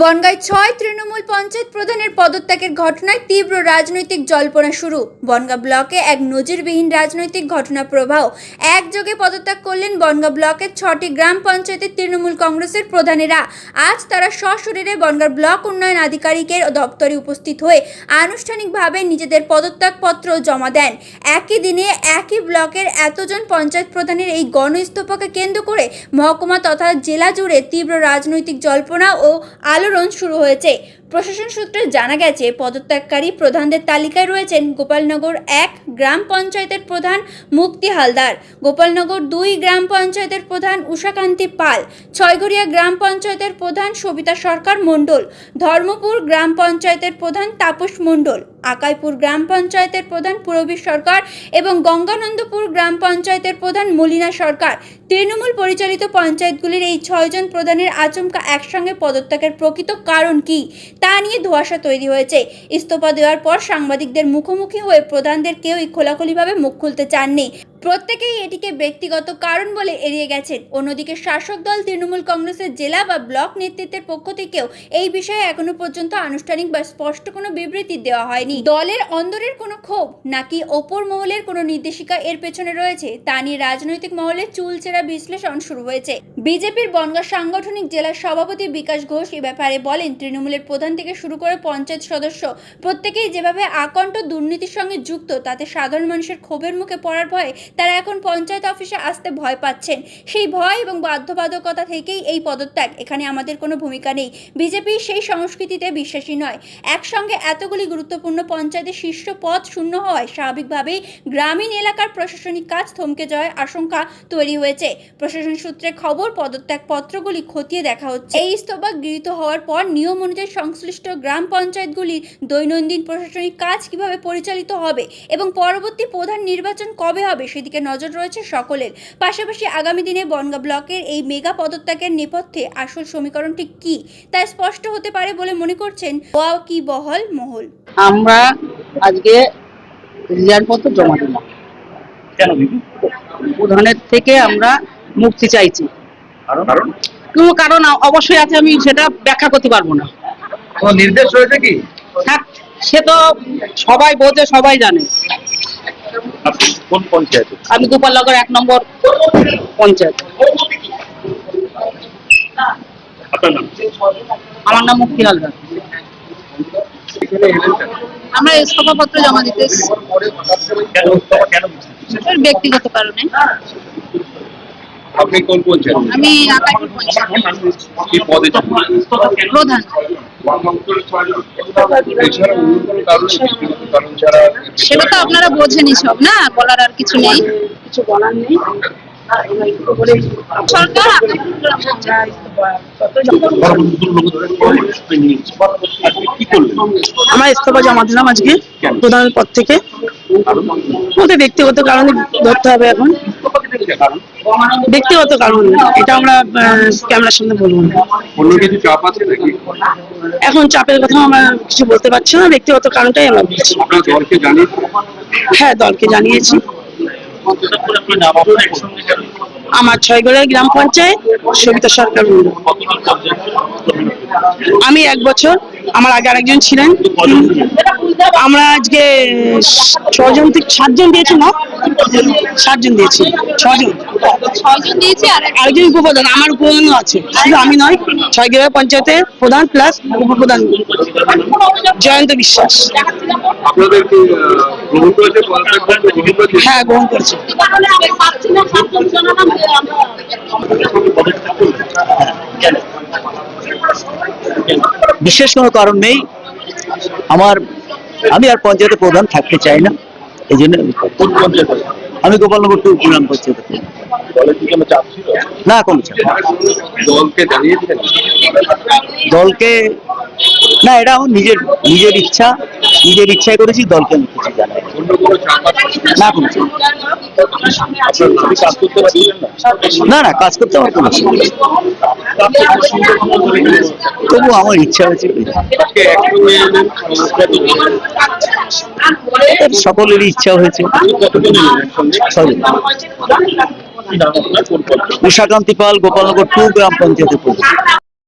বনগাঁয় ৬ তৃণমূল পঞ্চায়েত প্রধানের পদত্যাগের ঘটনায় তীব্র রাজনৈতিক জল্পনা শুরু। বনগাঁ ব্লকে এক নজিরবিহীন রাজনৈতিক ঘটনা প্রবাহ। একযোগে পদত্যাগ করলেন বনগাঁ ব্লকের ৬টি গ্রাম পঞ্চায়েতের তৃণমূল কংগ্রেসের প্রধানেরা। আজ তারা সশরীরে বনগাঁ ব্লক উন্নয়ন আধিকারিকের দপ্তরে উপস্থিত হয়ে আনুষ্ঠানিকভাবে নিজেদের পদত্যাগপত্র জমা দেন। একই দিনে একই ব্লকের এতজন পঞ্চায়েত প্রধানের এই গণ ইস্তফাকে কেন্দ্র করে মহকুমা তথা জেলা জুড়ে তীব্র রাজনৈতিক জল্পনা ও আলোড়ন শুরু হয়েছে। প্রশাসন সূত্রে জানা গেছে, পদত্যাগকারী প্রধানদের তালিকায় রয়েছেন গোপালনগর ১ গ্রাম পঞ্চায়েতের প্রধান মুক্তি হালদার, গোপালনগর ২ গ্রাম পঞ্চায়েতের প্রধান উষাকান্তি পাল, ছয়ঘরিয়া গ্রাম পঞ্চায়েতের প্রধান সবিতা সরকার মণ্ডল, ধর্মপুর গ্রাম পঞ্চায়েতের প্রধান তাপস মণ্ডল, আকাইপুর গ্রাম পঞ্চায়েতের প্রধান পুরবীর সরকার এবং গঙ্গানন্দপুর গ্রাম পঞ্চায়েতের প্রধান মলিনা সরকার। তৃণমূল পরিচালিত পঞ্চায়েতগুলির এই ৬ জন প্রধানের আচমকা একসঙ্গে পদত্যাগের প্রকৃত কারণ কি তা নিয়ে ধোঁয়াশা তৈরি হয়েছে। ইস্তফা দেওয়ার পর সাংবাদিকদের মুখোমুখি হয়ে প্রধানদের কেউই খোলাখুলিভাবে মুখ খুলতে চাননি। প্রত্যেকেই এটিকে ব্যক্তিগত কারণ বলে এড়িয়ে গেছেন। অন্যদিকে শাসক দল তৃণমূল কংগ্রেসের জেলা বা ব্লক নেতৃত্বের পক্ষ থেকেও এই বিষয়ে এখনো পর্যন্ত আনুষ্ঠানিক বা স্পষ্ট কোনো বিবৃতি দেওয়া হয়নি। দলের অন্দরের কোনো ক্ষোভ নাকি ওপর মহলের কোনো নির্দেশিকা এর পেছনে রয়েছে তা নিয়ে রাজনৈতিক মহলে চুলচেরা বিশ্লেষণ শুরু হয়েছে। বিজেপির বনগাঁ সাংগঠনিক জেলার সভাপতি বিকাশ ঘোষ এ ব্যাপারে বলেন, তৃণমূলের প্রধান থেকে শুরু করে পঞ্চায়েত সদস্য প্রত্যেকেই যেভাবে আকণ্ঠ দুর্নীতির সঙ্গে যুক্ত, তাতে সাধারণ মানুষের ক্ষোভের মুখে পড়ার ভয়ে তারা এখন পঞ্চায়েত অফিসে আসতে ভয় পাচ্ছেন। সেই ভয় এবং বাধ্যবাধকতা থেকেই এই পদত্যাগ। এখানে আমাদের কোনো ভূমিকা নেই। বিজেপি সেই সংস্কৃতিতে বিশ্বাসী নয়। একসঙ্গে এতগুলি গুরুত্বপূর্ণ পঞ্চায়েতের শীর্ষ পদ শূন্য হওয়ায় স্বাভাবিকভাবেই গ্রামীণ এলাকার প্রশাসনিক কাজ থমকে যাওয়ার আশঙ্কা তৈরি হয়েছে। প্রশাসন সূত্রে খবর, পদত্যাগ পত্রগুলি খতিয়ে দেখা হচ্ছে। এই ইস্তফা গৃহীত হওয়ার পর নিয়ম অনুযায়ী সংশ্লিষ্ট গ্রাম পঞ্চায়েতগুলির দৈনন্দিন প্রশাসনিক কাজ কিভাবে পরিচালিত হবে এবং পরবর্তী প্রধান নির্বাচন কবে হবে সেদিকে নজর রয়েছে সকলের। পাশাপাশি আগামী দিনে বনগাঁ ব্লকের এই মেগা পদত্যাগের নেপথ্যে আসল সমীকরণটি কি তা স্পষ্ট হতে পারে বলে মনে করছেন ওয়াকিবহাল মহল। আমরা আজকে রিজাইনপত্র জমা দিলাম। কেন দিদি? প্রধানের থেকে আমরা মুক্তি চাইছি। কোনো কারণ অবশ্যই আছে, আমি সেটা ব্যাখ্যা করতে পারবো না। কোনো নির্দেশ রয়েছে কি? থাক, সে তো সবাই বোঝে, সবাই জানে। আপনি কোন পঞ্চায়েত? আমি গোপালনগর ১ নম্বর পঞ্চায়েত। আপনার নাম? আমার নাম মুক্তি হালদার। এখানে এলেন কেন? আমরা ইস্তফা পত্র জমা দিতে এসেছি। কেন কেন? ব্যক্তিগত কারণে। আপনি কোন পঞ্চায়েত? আমি আকাইপুর পঞ্চায়েত কি পদে ছিলেন? প্রধান। এছাড়া অন্য কোনো কারণে, ব্যক্তিগত কারণ ছাড়া? সেটা তো আপনারা বোঝেনই সব, না বলার আর কিছু নেই, কিছু বলার নেই। সরকার আপনি কি করলেন? আমরা ইস্তফা জমা দিলাম আজকে প্রধান পদ থেকে। ওদের ব্যক্তিগত কারণে ধরতে হবে এখন। ব্যক্তিগত কারণ, এটা আমরা ক্যামেরার সামনে বলবো না। অন্য কিছু চাপ আছে নাকি? এখন চাপের কথা আমরা কিছু বলতে পারছি না, ব্যক্তিগত কারণটাই আমরা বলছি। আপনার দলকে জানিয়েছেন? হ্যাঁ, দলকে জানিয়েছি। আমার ছয়ঘরিয়া গ্রাম পঞ্চায়েত, সবিতা সরকার মণ্ডল। আমি 1 বছর, আমার আগে আরেকজন ছিলেন। আমরা আজকে 7 জন দিয়েছি, না 7 জন দিয়েছি, 6 জন দিয়েছি। আর আরেকজন উপপ্রধান, আমার উপপ্রধানও আছে, শুধু আমি নয়। ছয়ঘরিয়া পঞ্চায়েতের প্রধান প্লাস উপপ্রধান জয়ন্ত বিশ্বাস। আপনাদেরকে গ্রহণ করেছে? হ্যাঁ, গ্রহণ করেছে। বিশেষ কোনো কারণ নেই। আমি আর পঞ্চায়েতের প্রধান থাকতে চাই না, এই জন্য আমি গোপালনগর 2 গ্রাম পঞ্চায়েত। দলের কি কোনো চাপ ছিল? না, কোনো চাপ। দলকে জানিয়েছেন? দলকে না, এটা আমার নিজের ইচ্ছায় করেছি। দলকে আমি কিছু জানাই অন্য কোনো চাপ আছে? না, কোনো চাপ। আপনি কাজ করতে পারছিলেন না? না, কাজ করতে আমার কোনো অসুবিধা নেই। তবু আমার ইচ্ছা হয়েছে। সকলেরই ইচ্ছা হয়েছে। উষাকান্তি পাল, গোপালনগর 2 গ্রাম পঞ্চায়েতের প্রধান।